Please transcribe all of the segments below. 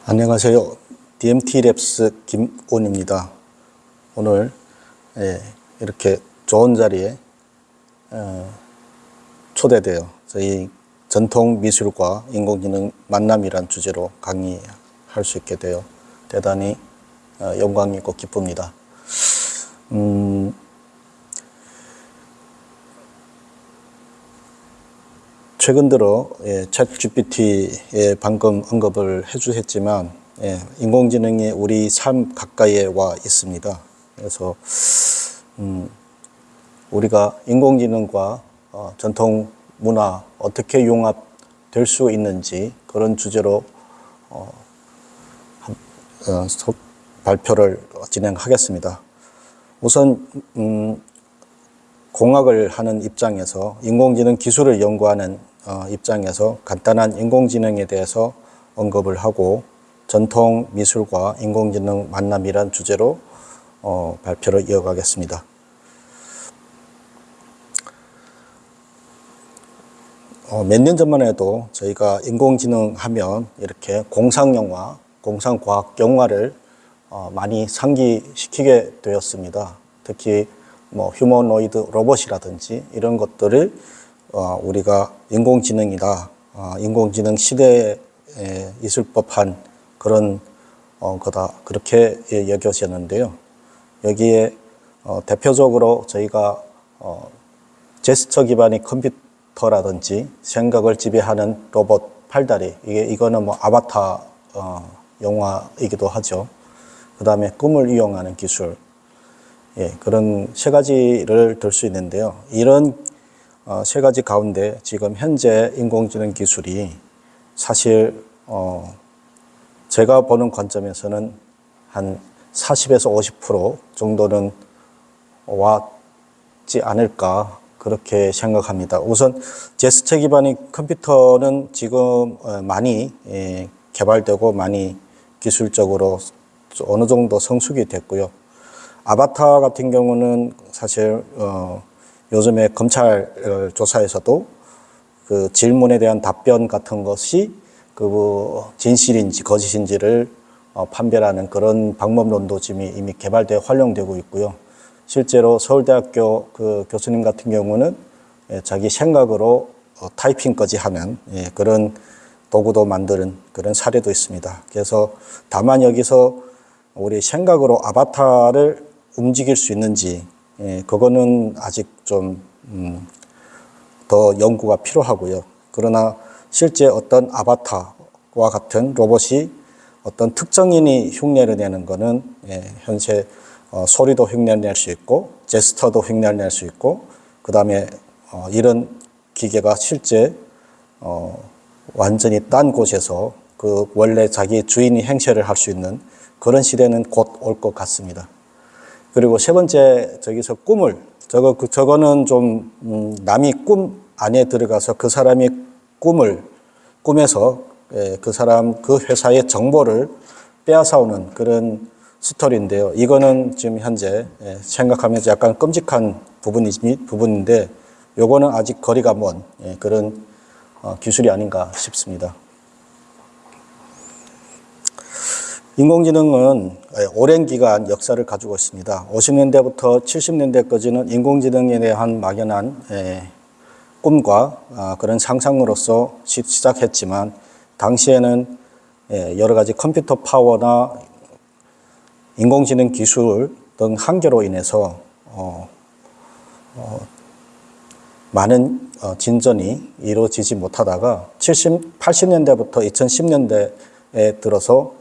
안녕하세요. DMT랩스 김온입니다. 오늘 이렇게 좋은 자리에 초대되어 저희 전통미술과 인공지능 만남이란 주제로 강의할 수 있게 되어 대단히 영광이고 기쁩니다. 최근 들어 챗GPT에 방금 언급을 해주셨지만 인공지능이 우리 삶 가까이에 와 있습니다. 그래서 우리가 인공지능과 전통 문화 어떻게 융합될 수 있는지 그런 주제로 발표를 진행하겠습니다. 우선 공학을 하는 입장에서 인공지능 기술을 연구하는 입장에서 간단한 인공지능에 대해서 언급을 하고 전통 미술과 인공지능 만남이란 주제로 발표를 이어가겠습니다. 몇 년 전만 해도 저희가 인공지능 하면 이렇게 공상영화, 공상과학 영화를 많이 상기시키게 되었습니다. 특히 휴머노이드 로봇이라든지 이런 것들을 우리가 인공지능이다, 인공지능 시대에 있을 법한 그런 거다, 그렇게 여겨졌는데요. 여기에 대표적으로 저희가 제스처 기반의 컴퓨터라든지 생각을 지배하는 로봇 팔다리, 이거는 아바타 영화이기도 하죠. 그 다음에 꿈을 이용하는 기술, 그런 세 가지를 들 수 있는데요. 이런 세 가지 가운데 지금 현재 인공지능 기술이 사실 제가 보는 관점에서는 한 40에서 50% 정도는 왔지 않을까 그렇게 생각합니다. 우선 제스처 기반의 컴퓨터는 지금 많이 개발되고 많이 기술적으로 어느 정도 성숙이 됐고요. 아바타 같은 경우는 사실 요즘에 검찰 조사에서도 그 질문에 대한 답변 같은 것이 그 진실인지 거짓인지를 판별하는 그런 방법론도 지금 이미 개발되어 활용되고 있고요. 실제로 서울대학교 그 교수님 같은 경우는 자기 생각으로 타이핑까지 하는 그런 도구도 만드는 그런 사례도 있습니다. 그래서 다만 여기서 우리 생각으로 아바타를 움직일 수 있는지 그거는 아직 좀 더 연구가 필요하고요. 그러나 실제 어떤 아바타와 같은 로봇이 어떤 특정인이 흉내를 내는 거는 현재 소리도 흉내낼 수 있고 제스처도 흉내낼 수 있고 그 다음에 이런 기계가 실제 완전히 딴 곳에서 그 원래 자기 주인이 행세를 할 수 있는 그런 시대는 곧 올 것 같습니다. 그리고 세 번째, 저기서 꿈을, 저거는 좀, 남이 꿈 안에 들어가서 그 사람이 꿈에서 그 사람, 그 회사의 정보를 빼앗아오는 그런 스토리인데요. 이거는 지금 현재 생각하면서 약간 끔찍한 부분인데, 요거는 아직 거리가 먼 그런 기술이 아닌가 싶습니다. 인공지능은 오랜 기간 역사를 가지고 있습니다. 50년대부터 70년대까지는 인공지능에 대한 막연한 꿈과 그런 상상으로서 시작했지만 당시에는 여러 가지 컴퓨터 파워나 인공지능 기술 등 한계로 인해서 많은 진전이 이루어지지 못하다가 80년대부터 2010년대에 들어서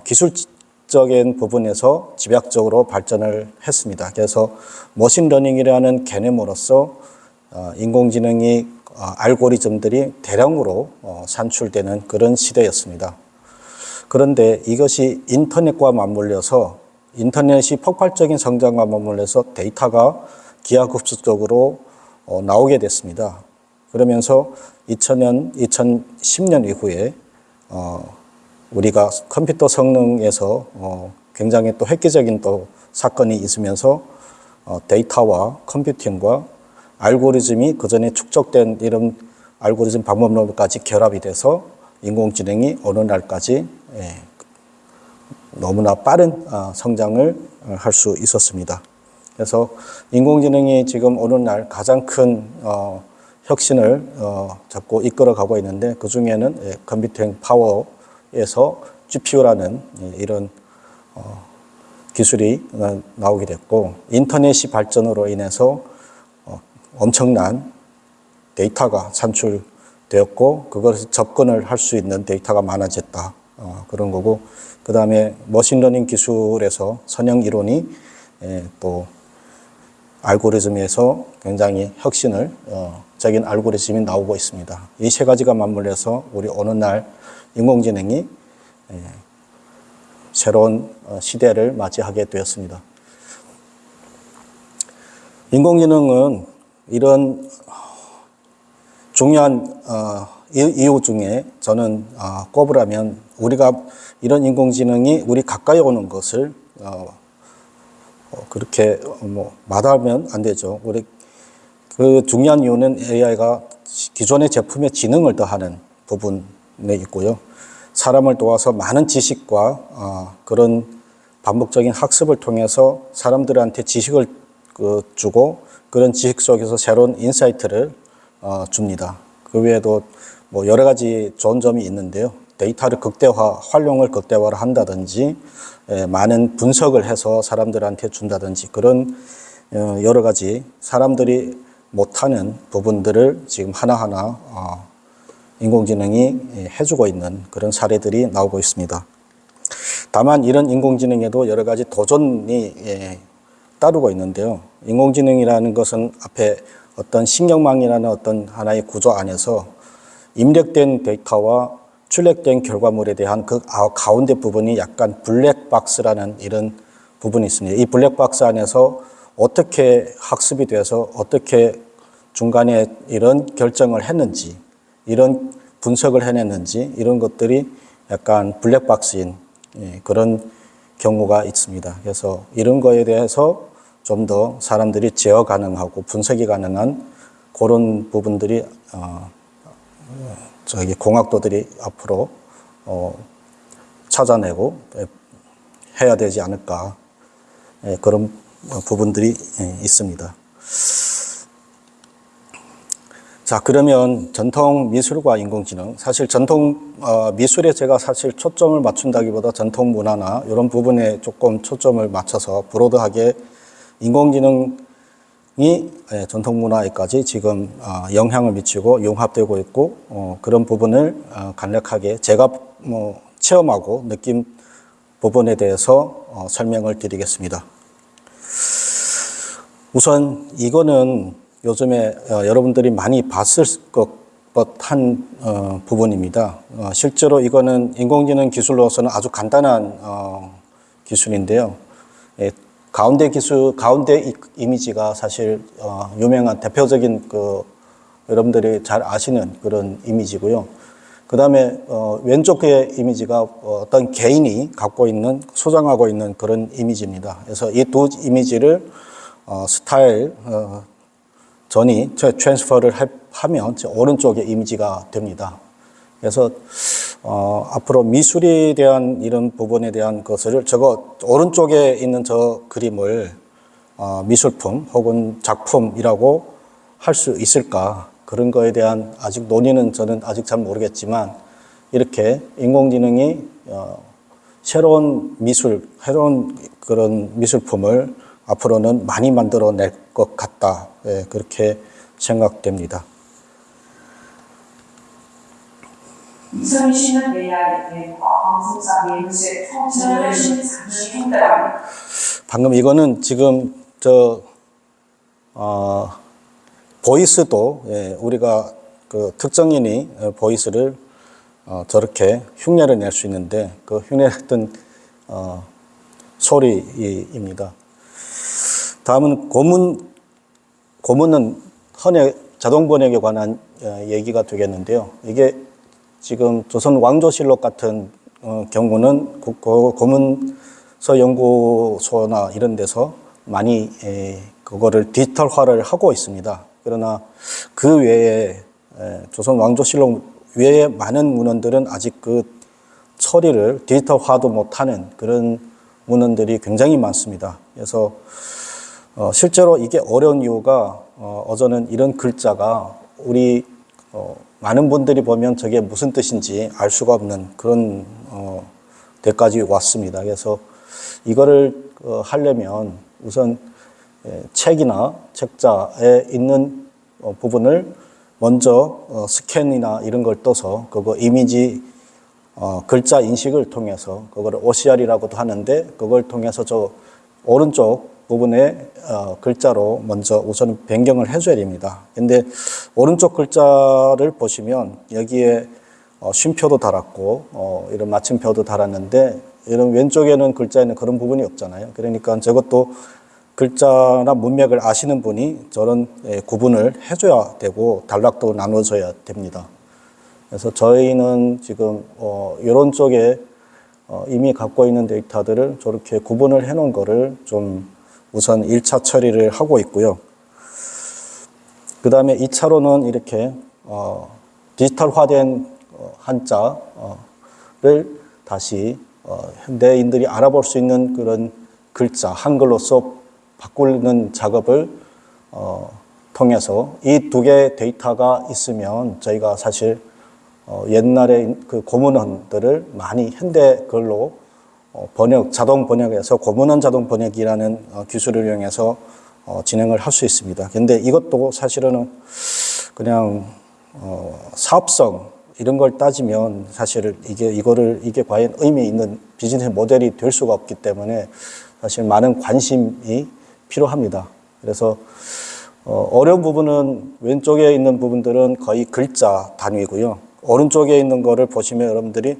기술적인 부분에서 집약적으로 발전을 했습니다. 그래서 머신러닝이라는 개념으로서 인공지능이 알고리즘들이 대량으로 산출되는 그런 시대였습니다. 그런데 이것이 인터넷과 맞물려서 인터넷이 폭발적인 성장과 맞물려서 데이터가 기하급수적으로 나오게 됐습니다. 그러면서 2000년, 2010년 이후에 우리가 컴퓨터 성능에서 굉장히 또 획기적인 또 사건이 있으면서 데이터와 컴퓨팅과 알고리즘이 그전에 축적된 이런 알고리즘 방법론까지 결합이 돼서 인공지능이 어느 날까지 너무나 빠른 성장을 할 수 있었습니다. 그래서 인공지능이 지금 오늘날 가장 큰 혁신을 잡고 이끌어가고 있는데, 그 중에는 컴퓨팅 파워에서 GPU라는 이런 기술이 나오게 됐고, 인터넷이 발전으로 인해서 엄청난 데이터가 산출되었고, 그것을 접근을 할 수 있는 데이터가 많아졌다. 그런 거고, 그 다음에 머신러닝 기술에서 선형 이론이 또 알고리즘에서 굉장히 적인 알고리즘이 나오고 있습니다. 이 세 가지가 맞물려서 우리 어느 날 인공지능이 새로운 시대를 맞이하게 되었습니다. 인공지능은 이런 중요한 이유 중에 저는 꼽으라면, 우리가 이런 인공지능이 우리 가까이 오는 것을 그렇게 마다하면 안 되죠. 우리 그 중요한 이유는 AI가 기존의 제품에 지능을 더하는 부분에 있고요. 사람을 도와서 많은 지식과 그런 반복적인 학습을 통해서 사람들한테 지식을 주고, 그런 지식 속에서 새로운 인사이트를 줍니다. 그 외에도 여러 가지 좋은 점이 있는데요. 데이터를 활용을 극대화를 한다든지, 많은 분석을 해서 사람들한테 준다든지, 그런 여러 가지 사람들이 못하는 부분들을 지금 하나하나 인공지능이 해주고 있는 그런 사례들이 나오고 있습니다. 다만 이런 인공지능에도 여러 가지 도전이 따르고 있는데요. 인공지능이라는 것은 앞에 어떤 신경망이라는 어떤 하나의 구조 안에서 입력된 데이터와 출력된 결과물에 대한 그 가운데 부분이 약간 블랙박스라는 이런 부분이 있습니다. 이 블랙박스 안에서 어떻게 학습이 돼서 어떻게 중간에 이런 결정을 했는지, 이런 분석을 해냈는지, 이런 것들이 약간 블랙박스인 그런 경우가 있습니다. 그래서 이런 거에 대해서 좀 더 사람들이 제어 가능하고 분석이 가능한 그런 부분들이 공학도들이 앞으로 찾아내고 해야 되지 않을까, 그런 부분들이 있습니다. 자, 그러면 전통 미술과 인공지능, 사실 전통 미술에 제가 사실 초점을 맞춘다기보다 전통 문화나 이런 부분에 조금 초점을 맞춰서 브로드하게 인공지능이 전통 문화에까지 지금 영향을 미치고 융합되고 있고, 그런 부분을 간략하게 제가 체험하고 느낀 부분에 대해서 설명을 드리겠습니다. 우선 이거는 요즘에 여러분들이 많이 봤을 법한 부분입니다. 실제로 이거는 인공지능 기술로서는 아주 간단한 기술인데요. 가운데 이미지가 사실 유명한 대표적인 여러분들이 잘 아시는 그런 이미지고요. 그 다음에 왼쪽의 이미지가 어떤 개인이 소장하고 있는 그런 이미지입니다. 그래서 이 두 이미지를 전이 트랜스퍼를 하면 오른쪽의 이미지가 됩니다. 그래서 앞으로 미술에 대한 이런 부분에 대한 것을 오른쪽에 있는 저 그림을 미술품 혹은 작품이라고 할 수 있을까, 그런 거에 대한 아직 논의는 저는 아직 잘 모르겠지만, 이렇게 인공지능이 새로운 그런 미술품을 앞으로는 많이 만들어낼 것 같다, 그렇게 생각됩니다. 2020년 AI 방송사 내부의 청소년 방금 이거는 지금 보이스도 우리가 그 특정인이 보이스를 저렇게 흉내를 낼 수 있는데, 그 흉내냈던 소리입니다. 다음은 고문은 자동 번역에 관한 얘기가 되겠는데요. 이게 지금 조선 왕조실록 같은 경우는 고문서 연구소나 이런 데서 많이 그거를 디지털화를 하고 있습니다. 그러나 그 외에 조선 왕조실록 외에 많은 문헌들은 아직 처리를 디지털화도 못하는 그런 문헌들이 굉장히 많습니다. 그래서 실제로 이게 어려운 이유가 어제는 이런 글자가 우리 많은 분들이 보면 저게 무슨 뜻인지 알 수가 없는 그런 데까지 왔습니다. 그래서 이거를 하려면 우선 책이나 책자에 있는 부분을 먼저 스캔이나 이런 걸 떠서 그거 이미지 글자 인식을 통해서 그거를 OCR이라고도 하는데 그걸 통해서 저 오른쪽 부분에 글자로 먼저 우선 변경을 해줘야 됩니다. 근데 오른쪽 글자를 보시면 여기에 쉼표도 달았고 이런 마침표도 달았는데 이런 왼쪽에는 글자에는 그런 부분이 없잖아요. 그러니까 저것도 글자나 문맥을 아시는 분이 저런 구분을 해줘야 되고 단락도 나눠줘야 됩니다. 그래서 저희는 지금 이런 쪽에 이미 갖고 있는 데이터들을 저렇게 구분을 해놓은 거를 좀 우선 1차 처리를 하고 있고요. 그 다음에 2차로는 이렇게 디지털화된 한자를 다시 현대인들이 알아볼 수 있는 그런 글자, 한글로서 바꾸는 작업을 통해서 이 두 개의 데이터가 있으면 저희가 사실 옛날에 그 고문헌들을 많이 현대 글로 자동 번역해서 고문헌 자동 번역이라는 기술을 이용해서 진행을 할 수 있습니다. 근데 이것도 사실은 그냥 사업성 이런 걸 따지면 사실 이게 과연 의미 있는 비즈니스 모델이 될 수가 없기 때문에 사실 많은 관심이 필요합니다. 그래서 어려운 부분은 왼쪽에 있는 부분들은 거의 글자 단위고요. 오른쪽에 있는 거를 보시면 여러분들이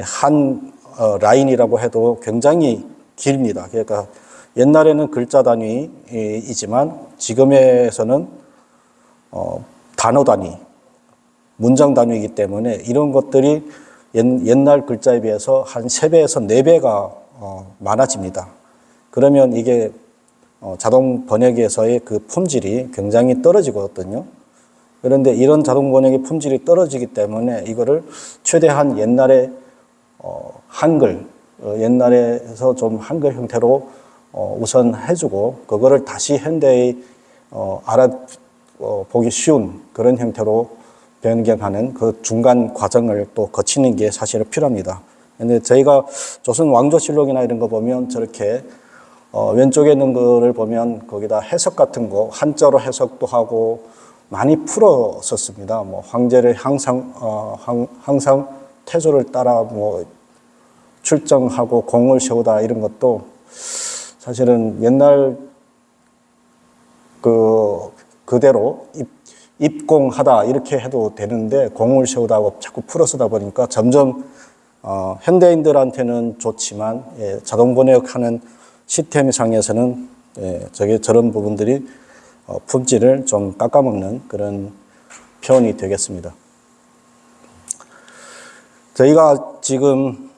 한 라인이라고 해도 굉장히 깁니다. 그러니까 옛날에는 글자 단위이지만 지금에서는 단어 단위, 문장 단위이기 때문에 이런 것들이 옛날 글자에 비해서 한 3배에서 4배가 많아집니다. 그러면 이게 자동 번역에서의 그 품질이 굉장히 떨어지거든요. 그런데 이런 자동 번역의 품질이 떨어지기 때문에 이거를 최대한 옛날에 한글, 옛날에서 좀 한글 형태로 우선 해주고 그거를 다시 현대의 알아보기 쉬운 그런 형태로 변경하는 그 중간 과정을 또 거치는 게 사실은 필요합니다. 근데 저희가 조선 왕조실록이나 이런 거 보면 저렇게 왼쪽에 있는 거를 보면 거기다 해석 같은 거 한자로 해석도 하고 많이 풀었었습니다. 뭐 황제를 항상 태조를 따라 뭐 출정하고 공을 세우다 이런 것도 사실은 옛날 그대로 입공하다 이렇게 해도 되는데 공을 세우다고 자꾸 풀어 쓰다 보니까 점점 현대인들한테는 좋지만 자동 번역하는 시스템 상에서는 저런 부분들이 품질을 좀 깎아먹는 그런 표현이 되겠습니다. 저희가 지금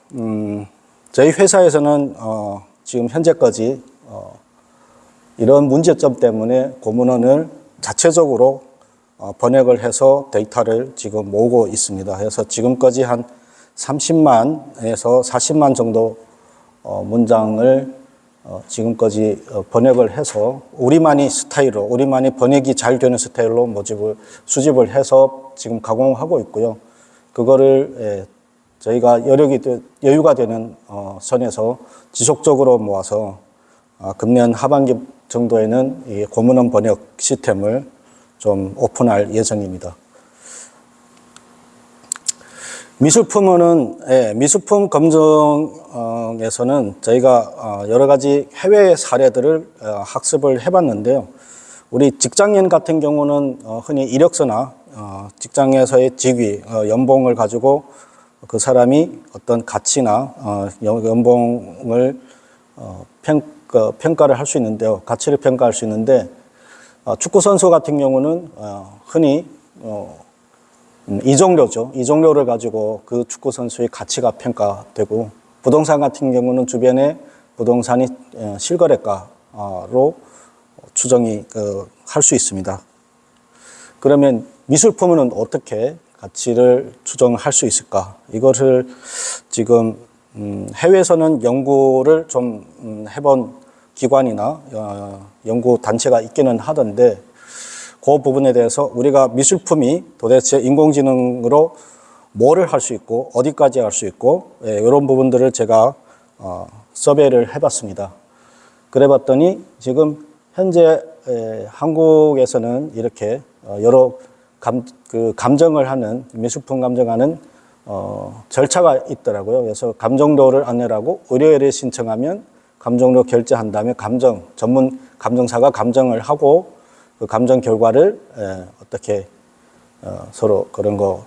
저희 회사에서는 지금 현재까지 이런 문제점 때문에 고문원을 자체적으로 번역을 해서 데이터를 지금 모으고 있습니다. 그래서 지금까지 한 30만에서 40만 정도 문장을 지금까지 번역을 해서 우리만이 번역이 잘 되는 스타일로 수집을 해서 지금 가공하고 있고요. 그거를 저희가 여유가 되는 선에서 지속적으로 모아서 금년 하반기 정도에는 이 고문원 번역 시스템을 좀 오픈할 예정입니다. 미술품 검증에서는 저희가 여러 가지 해외 사례들을 학습을 해봤는데요. 우리 직장인 같은 경우는 흔히 이력서나 직장에서의 직위, 연봉을 가지고 그 사람이 어떤 가치나 연봉을 평가를 할 수 있는데요. 가치를 평가할 수 있는데 축구 선수 같은 경우는 흔히 이적료죠. 이적료를 가지고 그 축구 선수의 가치가 평가되고 부동산 같은 경우는 주변에 부동산이 실거래가로 추정이 할 수 있습니다. 그러면 미술품은 어떻게 가치를 추정할 수 있을까? 이것을 지금 해외에서는 연구를 좀 해본 기관이나 연구 단체가 있기는 하던데 그 부분에 대해서 우리가 미술품이 도대체 인공지능으로 뭐를 할 수 있고 어디까지 할 수 있고 이런 부분들을 제가 서베이를 해봤습니다. 그래 봤더니 지금 현재 한국에서는 이렇게 여러 감정을 하는 미술품 감정하는 절차가 있더라고요. 그래서 감정도를 안내라고 의뢰를 신청하면 감정도 결제한 다음에 전문 감정사가 감정을 하고 그 감정 결과를 어떻게 서로 그런 거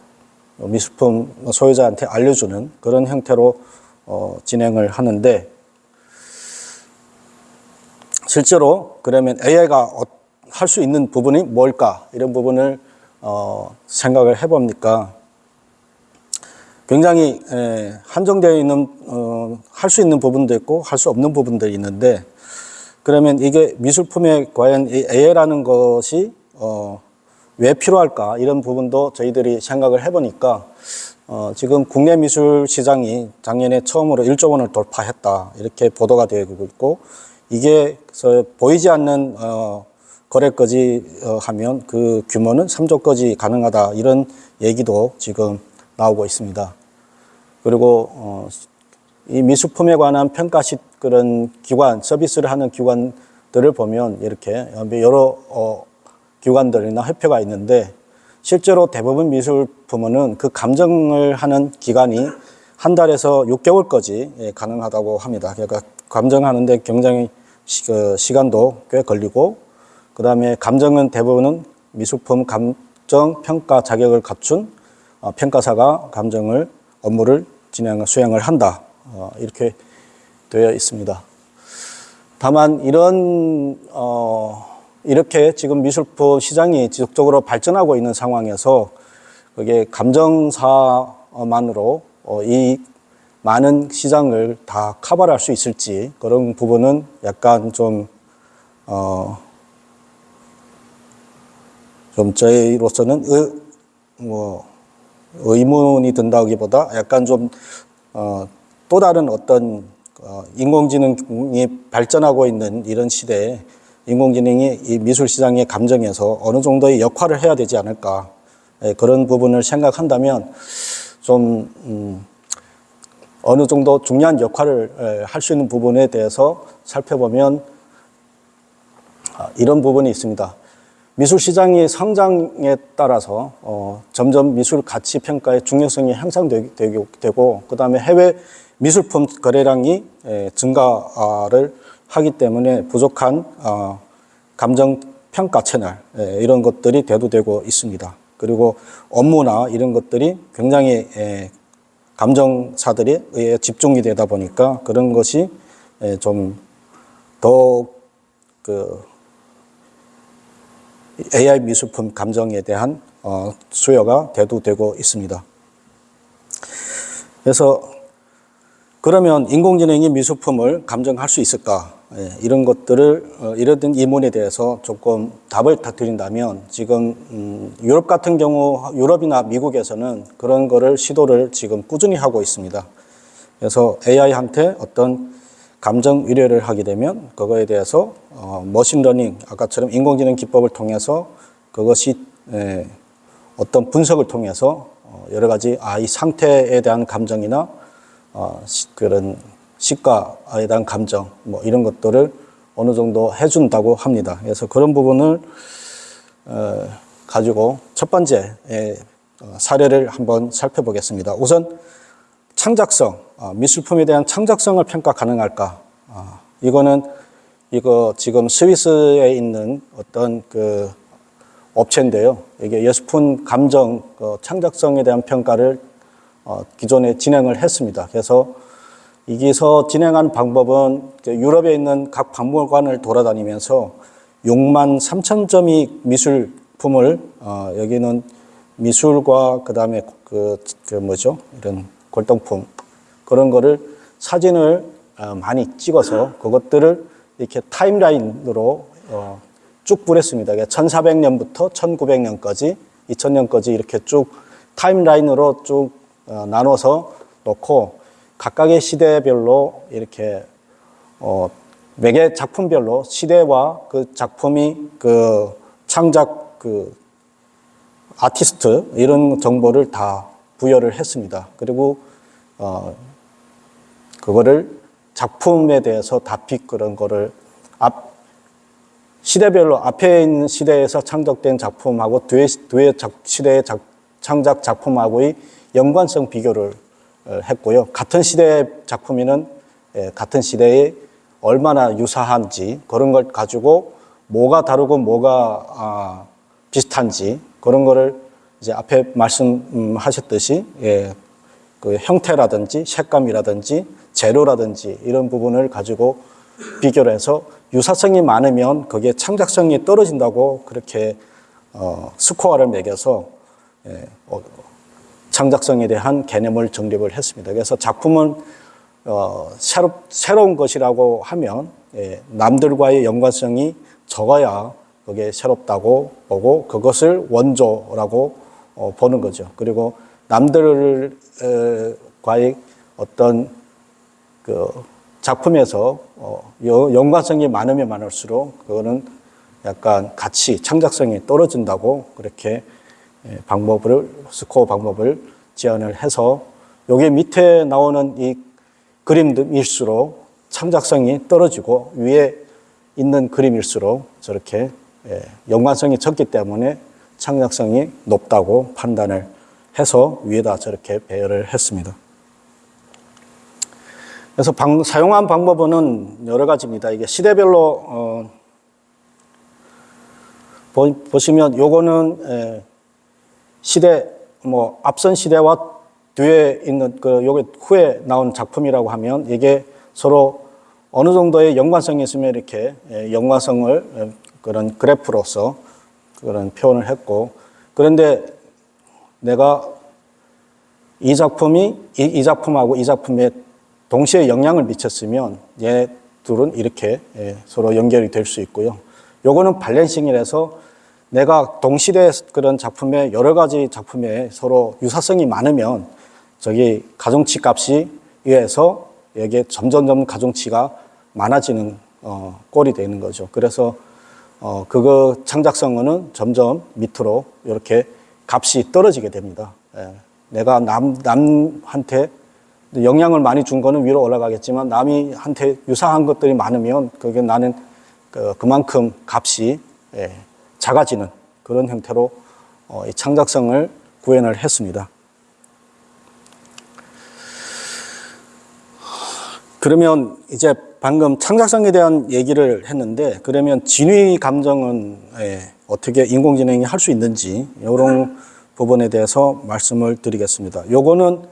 미술품 소유자한테 알려주는 그런 형태로 진행을 하는데 실제로 그러면 AI가 할 수 있는 부분이 뭘까 이런 부분을 생각을 해봅니까 굉장히 한정되어 있는 할 수 있는 부분도 있고 할 수 없는 부분들이 있는데 그러면 이게 미술품에 과연 이 AI라는 것이 왜 필요할까 이런 부분도 저희들이 생각을 해보니까 지금 국내 미술 시장이 작년에 처음으로 1조 원을 돌파했다 이렇게 보도가 되고 있고 이게 보이지 않는 거래까지 하면 그 규모는 3조까지 가능하다 이런 얘기도 지금 나오고 있습니다. 그리고 이 미술품에 관한 평가식 그런 기관 서비스를 하는 기관들을 보면 이렇게 여러 기관들이나 협회가 있는데 실제로 대부분 미술품은 그 감정을 하는 기간이 한 달에서 6개월까지 가능하다고 합니다. 그러니까 감정하는데 굉장히 시간도 꽤 걸리고 그 다음에 감정은 대부분은 미술품 감정 평가 자격을 갖춘 평가사가 감정을 업무를 수행을 한다 이렇게 되어 있습니다. 다만 이렇게 지금 미술품 시장이 지속적으로 발전하고 있는 상황에서 그게 감정사만으로 이 많은 시장을 다 커버할 수 있을지 그런 부분은 약간 좀 저희로서는 의문이 든다기보다 약간 좀 또 다른 어떤 인공지능이 발전하고 있는 이런 시대에 인공지능이 이 미술 시장의 감정에서 어느 정도의 역할을 해야 되지 않을까 그런 부분을 생각한다면 좀 어느 정도 중요한 역할을 할 수 있는 부분에 대해서 살펴보면 이런 부분이 있습니다. 미술 시장의 성장에 따라서 점점 미술 가치 평가의 중요성이 향상되고 그다음에 해외 미술품 거래량이 증가를 하기 때문에 부족한 감정 평가 채널 이런 것들이 대두되고 있습니다. 그리고 업무나 이런 것들이 굉장히 감정사들에 의해 집중이 되다 보니까 그런 것이 좀 더 AI 미술품 감정에 대한 수요가 대두되고 있습니다. 그래서 그러면 인공지능이 미술품을 감정할 수 있을까? 이런 것들을 이런 이문에 대해서 조금 답을 드린다면 지금 유럽 같은 경우 유럽이나 미국에서는 그런 거를 시도를 지금 꾸준히 하고 있습니다. 그래서 AI한테 어떤 감정 의뢰를 하게 되면 그거에 대해서 머신러닝 아까처럼 인공지능 기법을 통해서 그것이 어떤 분석을 통해서 여러 가지 이 상태에 대한 감정이나 그런 시가에 대한 감정 뭐 이런 것들을 어느 정도 해준다고 합니다. 그래서 그런 부분을 가지고 첫 번째 사례를 한번 살펴보겠습니다. 우선 창작성, 미술품에 대한 창작성을 평가 가능할까? 이거 지금 스위스에 있는 어떤 그 업체인데요. 이게 예술품 감정, 창작성에 대한 평가를 기존에 진행을 했습니다. 그래서 여기서 진행한 방법은 유럽에 있는 각 박물관을 돌아다니면서 6만 3천 점의 미술품을 여기는 미술과 그다음에 이런 골동품 그런 거를 사진을 많이 찍어서 그것들을 이렇게 타임라인으로 쭉 뿌렸습니다. 1400년부터 1900년까지 2000년까지 이렇게 쭉 타임라인으로 쭉 나눠서 놓고 각각의 시대별로 이렇게 매개 작품별로 시대와 그 작품이 그 창작 그 아티스트 이런 정보를 다 부여를 했습니다. 그리고 그거를 작품에 대해서 다픽 그런 거를 시대별로 앞에 있는 시대에서 창작된 작품하고 뒤에 시대의 창작 작품하고의 연관성 비교를 했고요. 같은 시대의 작품이는 같은 시대에 얼마나 유사한지 그런 걸 가지고 뭐가 다르고 뭐가 비슷한지 그런 거를 이제 앞에 말씀하셨듯이 그 형태라든지 색감이라든지 재료라든지 이런 부분을 가지고 비교를 해서 유사성이 많으면 그게 창작성이 떨어진다고 그렇게 스코어를 매겨서 창작성에 대한 개념을 정립을 했습니다. 그래서 작품은 새로운 것이라고 하면 남들과의 연관성이 적어야 그게 새롭다고 보고 그것을 원조라고 보는 거죠. 그리고 남들과의 어떤 그 작품에서 연관성이 많으면 많을수록 그거는 약간 가치, 창작성이 떨어진다고 그렇게 스코어 방법을 제안을 해서 여기 밑에 나오는 이 그림일수록 창작성이 떨어지고 위에 있는 그림일수록 저렇게 연관성이 적기 때문에 창작성이 높다고 판단을 해서 위에다 저렇게 배열을 했습니다. 그래서 사용한 방법은 여러 가지입니다. 이게 시대별로 보시면 요거는 시대 앞선 시대와 뒤에 있는 요게 후에 나온 작품이라고 하면 이게 서로 어느 정도의 연관성이 있으면 이렇게 연관성을 그런 그래프로서 그런 표현을 했고 그런데 내가 이 작품하고 이 작품에 동시에 영향을 미쳤으면 얘 둘은 이렇게 서로 연결이 될 수 있고요. 요거는 밸런싱이라서 내가 동시대 그런 작품에 여러 가지 작품에 서로 유사성이 많으면 저기 가중치 값이 의해서 여기에 점점 가중치가 많아지는 꼴이 되는 거죠. 그래서 그거 창작성은 점점 밑으로 이렇게 값이 떨어지게 됩니다. 내가 남한테 영향을 많이 준 거는 위로 올라가겠지만 남이한테 유사한 것들이 많으면 그게 나는 그만큼 값이 작아지는 그런 형태로 이 창작성을 구현을 했습니다. 그러면 이제 방금 창작성에 대한 얘기를 했는데 그러면 진위 감정은 어떻게 인공지능이 할 수 있는지 이런 부분에 대해서 말씀을 드리겠습니다. 요거는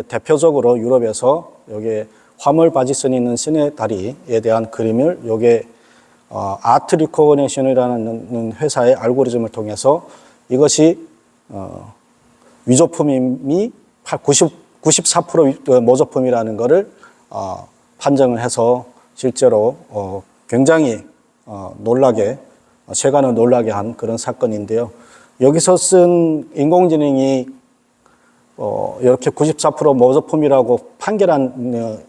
대표적으로 유럽에서 여기 화물 바지선이 있는 신의 다리에 대한 그림을 요게 아트 리코그니션이라는 회사의 알고리즘을 통해서 이것이 위조품이 94% 모조품이라는 것을 판정을 해서 실제로 굉장히 세간을 놀라게 한 그런 사건인데요. 여기서 쓴 인공지능이 이렇게 94% 모조품이라고 판결한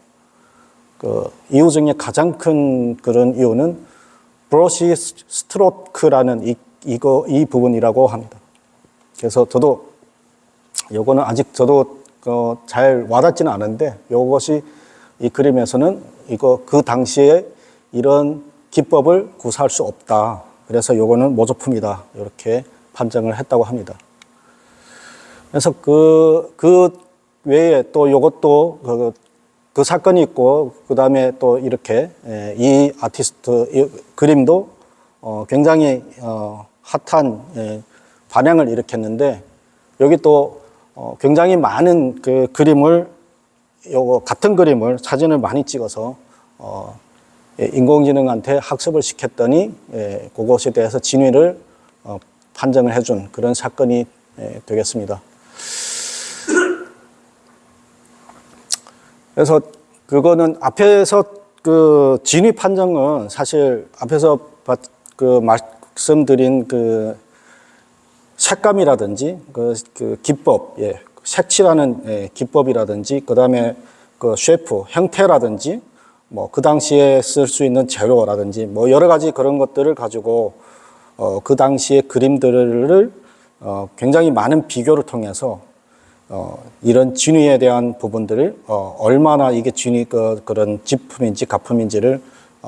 그 이유 중에 가장 큰 그런 이유는 브러시 스트로크라는 이 부분이라고 합니다. 그래서 저도 요거는 아직 저도 잘 와닿지는 않은데 요것이 이 그림에서는 그 당시에 이런 기법을 구사할 수 없다. 그래서 요거는 모조품이다. 이렇게 판정을 했다고 합니다. 그래서 그 외에 또 요것도 그 사건이 있고 그 다음에 또 이렇게 이 아티스트 그림도 굉장히 핫한 반향을 일으켰는데 여기 또 굉장히 많은 그 그림을 같은 그림을 사진을 많이 찍어서 인공지능한테 학습을 시켰더니 그것에 대해서 진위를 판정을 해준 그런 사건이 되겠습니다. 그래서 그거는 앞에서 그 진위 판정은 사실 앞에서 말씀드린 그 색감이라든지 그 기법, 색칠하는 기법이라든지 그다음에 그 쉐프 형태라든지 뭐 그 당시에 쓸 수 있는 재료라든지 뭐 여러 가지 그런 것들을 가지고 그 당시의 그림들을 굉장히 많은 비교를 통해서 이런 진위에 대한 부분들을 얼마나 이게 진위 그런 진품인지 가품인지를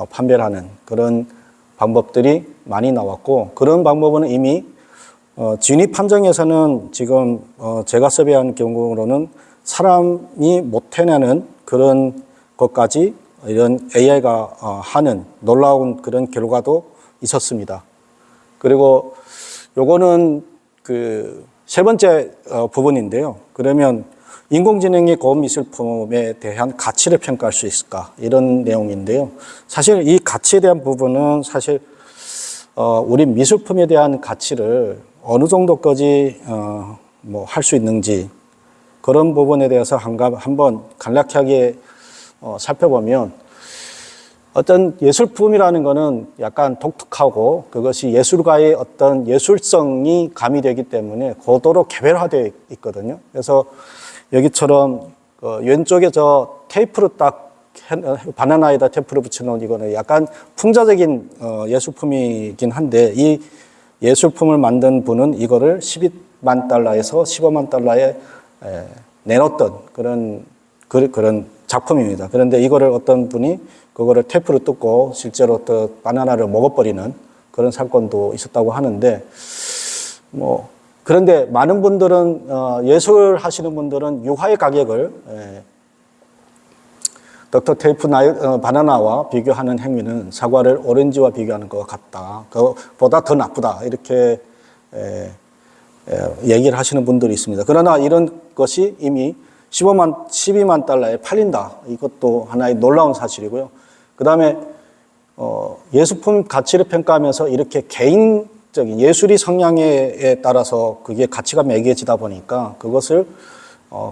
판별하는 그런 방법들이 많이 나왔고, 그런 방법은 이미 진위 판정에서는 지금 제가 섭외한 경우로는 사람이 못 해내는 그런 것까지 이런 AI가 하는 놀라운 그런 결과도 있었습니다. 그리고 요거는 그 세 번째 부분인데요. 그러면 인공지능이 고급 미술품에 대한 가치를 평가할 수 있을까? 이런 내용인데요. 사실 이 가치에 대한 부분은 사실 우리 미술품에 대한 가치를 어느 정도까지 뭐 할 수 있는지 그런 부분에 대해서 한번 간략하게 살펴보면, 어떤 예술품이라는 것은 약간 독특하고 그것이 예술가의 어떤 예술성이 가미되기 때문에 고도로 개별화되어 있거든요. 그래서 여기처럼 왼쪽에 저 테이프로 딱 바나나에다 테이프를 붙여놓은 이거는 약간 풍자적인 예술품이긴 한데, 이 예술품을 만든 분은 이거를 12만 달러에서 15만 달러에 내놓던 그런 작품입니다. 그런데 이거를 어떤 분이 그거를 테이프로 뜯고 실제로 또 바나나를 먹어버리는 그런 사건도 있었다고 하는데, 뭐 그런데 많은 분들은 예술 하시는 분들은 유화의 가격을 덕터 테이프 바나나와 비교하는 행위는 사과를 오렌지와 비교하는 것 같다, 그보다 더 나쁘다, 이렇게 얘기를 하시는 분들이 있습니다. 그러나 이런 것이 이미 12만 달러에 팔린다. 이것도 하나의 놀라운 사실이고요. 그 다음에 예술품 가치를 평가하면서 이렇게 개인적인 예술이 성향에 따라서 그게 가치가 매겨지다 보니까 그것을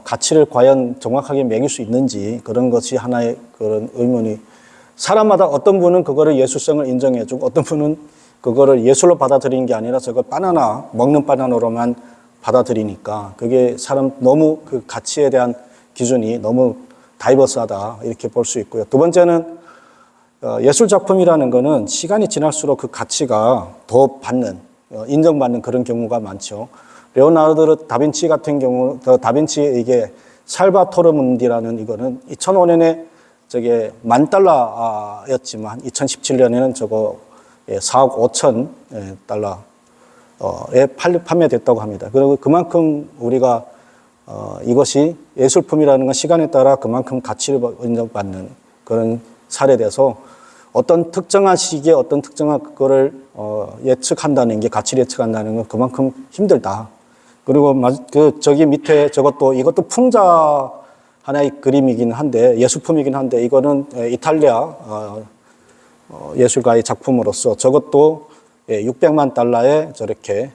가치를 과연 정확하게 매길 수 있는지, 그런 것이 하나의 그런 의문이, 사람마다 어떤 분은 그거를 예술성을 인정해주고 어떤 분은 그거를 예술로 받아들이는 게 아니라 저거 바나나, 먹는 바나나로만 받아들이니까 그게 너무 그 가치에 대한 기준이 너무 다이버스하다, 이렇게 볼 수 있고요. 두 번째는 예술 작품이라는 거는 시간이 지날수록 그 가치가 더 인정받는 그런 경우가 많죠. 레오나르도 다빈치 같은 경우, 다빈치의 이게 살바토르 문디라는 이거는 2005년에 저게 $10,000,000였지만 2017년에는 저거 4억 5천 달러에 판매됐다고 합니다. 그리고 그만큼 우리가 이것이 예술품이라는 건 시간에 따라 그만큼 가치를 인정받는 그런 사례돼서 어떤 특정한 시기에 어떤 특정한 그거를 예측한다는 게, 가치를 예측한다는 건 그만큼 힘들다. 그리고 저기 밑에 이것도 풍자 하나의 그림이긴 한데, 예술품이긴 한데, 이거는 이탈리아 예술가의 작품으로서 저것도 600만 달러에 저렇게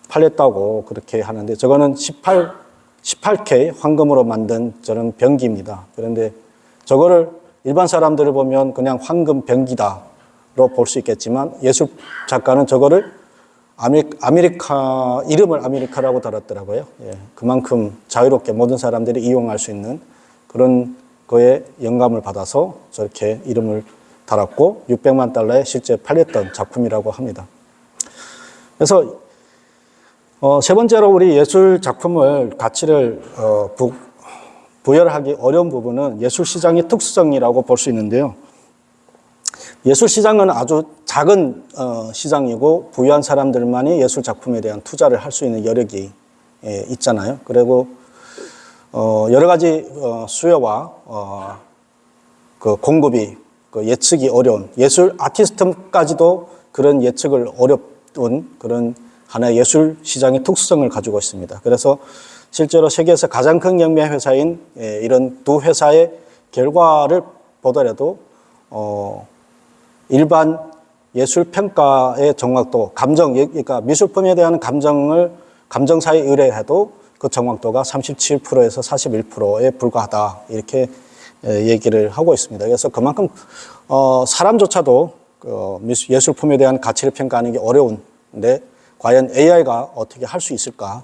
팔렸다고 그렇게 하는데, 저거는 18K 황금으로 만든 저런 병기입니다. 그런데 저거를 일반 사람들을 보면 그냥 황금 병기다로 볼 수 있겠지만, 예술 작가는 저거를 이름을 아메리카라고 달았더라고요. 그만큼 자유롭게 모든 사람들이 이용할 수 있는 그런 거에 영감을 받아서 저렇게 이름을 달았고 600만 달러에 실제 팔렸던 작품이라고 합니다. 그래서 세 번째로 우리 예술 작품을 가치를 부여하기 어려운 부분은 예술 시장의 특수성이라고 볼 수 있는데요. 예술 시장은 아주 작은 시장이고 부유한 사람들만이 예술 작품에 대한 투자를 할 수 있는 여력이 있잖아요. 그리고 여러 가지 수요와 그 공급이 예측이 어려운, 예술 아티스트까지도 그런 예측을 어려운 그런 하나의 예술 시장의 특수성을 가지고 있습니다. 그래서 실제로 세계에서 가장 큰 경매 회사인 이런 두 회사의 결과를 보더라도 일반 예술 평가의 정확도, 그러니까 미술품에 대한 감정사에 의뢰해도 그 정확도가 37%에서 41%에 불과하다, 이렇게 얘기를 하고 있습니다. 그래서 그만큼 사람조차도 예술품에 대한 가치를 평가하는 게 어려운데, 과연 AI가 어떻게 할 수 있을까?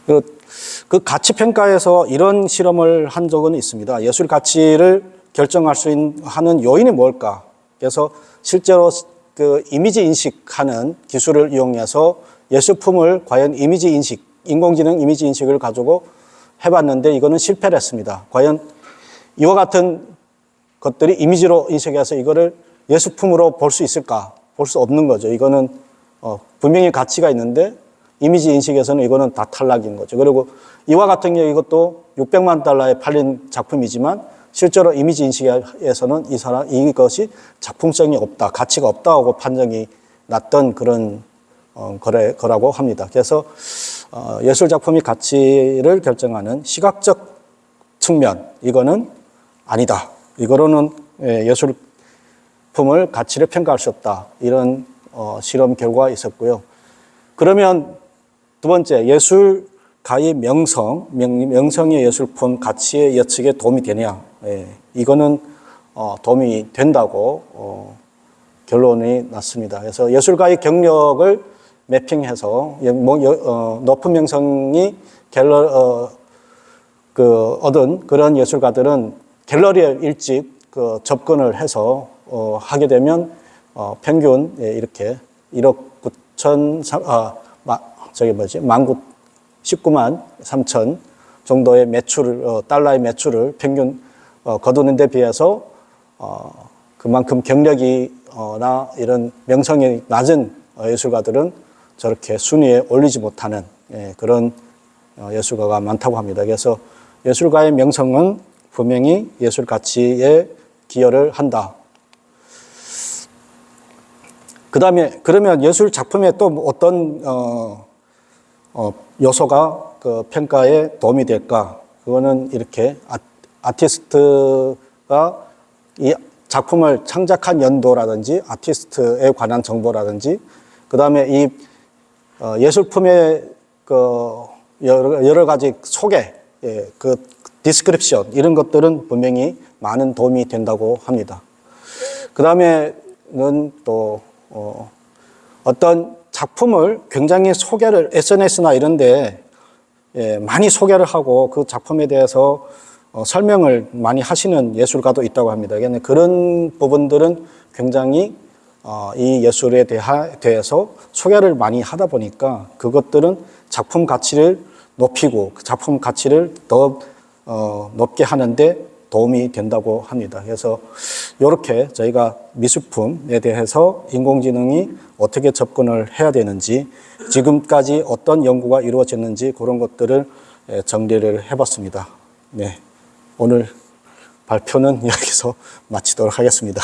그 가치 평가에서 이런 실험을 한 적은 있습니다. 예술 가치를 결정할 수 하는 요인이 뭘까? 그래서 실제로 그 이미지 인식하는 기술을 이용해서 예술품을 과연 이미지 인식, 인공지능 이미지 인식을 가지고 해봤는데 이거는 실패를 했습니다. 과연 이와 같은 것들이 이미지로 인식해서 이거를 예술품으로 볼 수 있을까? 볼 수 없는 거죠. 이거는 분명히 가치가 있는데 이미지 인식에서는 이거는 다 탈락인 거죠. 그리고 이와 같은 경우 이것도 600만 달러에 팔린 작품이지만 실제로 이미지 인식에서는 이것이 작품성이 없다, 가치가 없다고 판정이 났던 그런 거라고 합니다. 그래서 예술 작품이 가치를 결정하는 시각적 측면, 이거는 아니다. 이거로는 예술품을 가치를 평가할 수 없다. 이런 실험 결과가 있었고요. 그러면 두 번째, 예술가의 명성이 예술품 가치의 예측에 도움이 되냐? 이거는 도움이 된다고 결론이 났습니다. 그래서 예술가의 경력을 매핑해서 높은 명성이 얻은 그런 예술가들은 갤러리에 일찍 접근을 해서 하게 되면 평균 이렇게 1억 19만 3천 정도의 달러의 매출을 평균 거두는 데 비해서 그만큼 경력이나 이런 명성이 낮은 예술가들은 저렇게 순위에 올리지 못하는 그런 예술가가 많다고 합니다. 그래서 예술가의 명성은 분명히 예술 가치에 기여를 한다. 그다음에 그러면 예술 작품에 또 어떤 요소가 그 평가에 도움이 될까? 그거는 이렇게 아티스트가 이 작품을 창작한 연도라든지 아티스트에 관한 정보라든지 그다음에 이 예술품의 그 여러 가지 소개, 그 디스크립션 이런 것들은 분명히 많은 도움이 된다고 합니다. 그다음에는 또 어떤 작품을 굉장히 소개를 SNS나 이런데 많이 소개를 하고 그 작품에 대해서 설명을 많이 하시는 예술가도 있다고 합니다. 그런 부분들은 굉장히 이 예술에 대해서 소개를 많이 하다 보니까 그것들은 작품 가치를 높이고 그 작품 가치를 더 높게 하는데 도움이 된다고 합니다. 그래서 이렇게 저희가 미술품에 대해서 인공지능이 어떻게 접근을 해야 되는지 지금까지 어떤 연구가 이루어졌는지 그런 것들을 정리를 해봤습니다. 네, 오늘 발표는 여기서 마치도록 하겠습니다.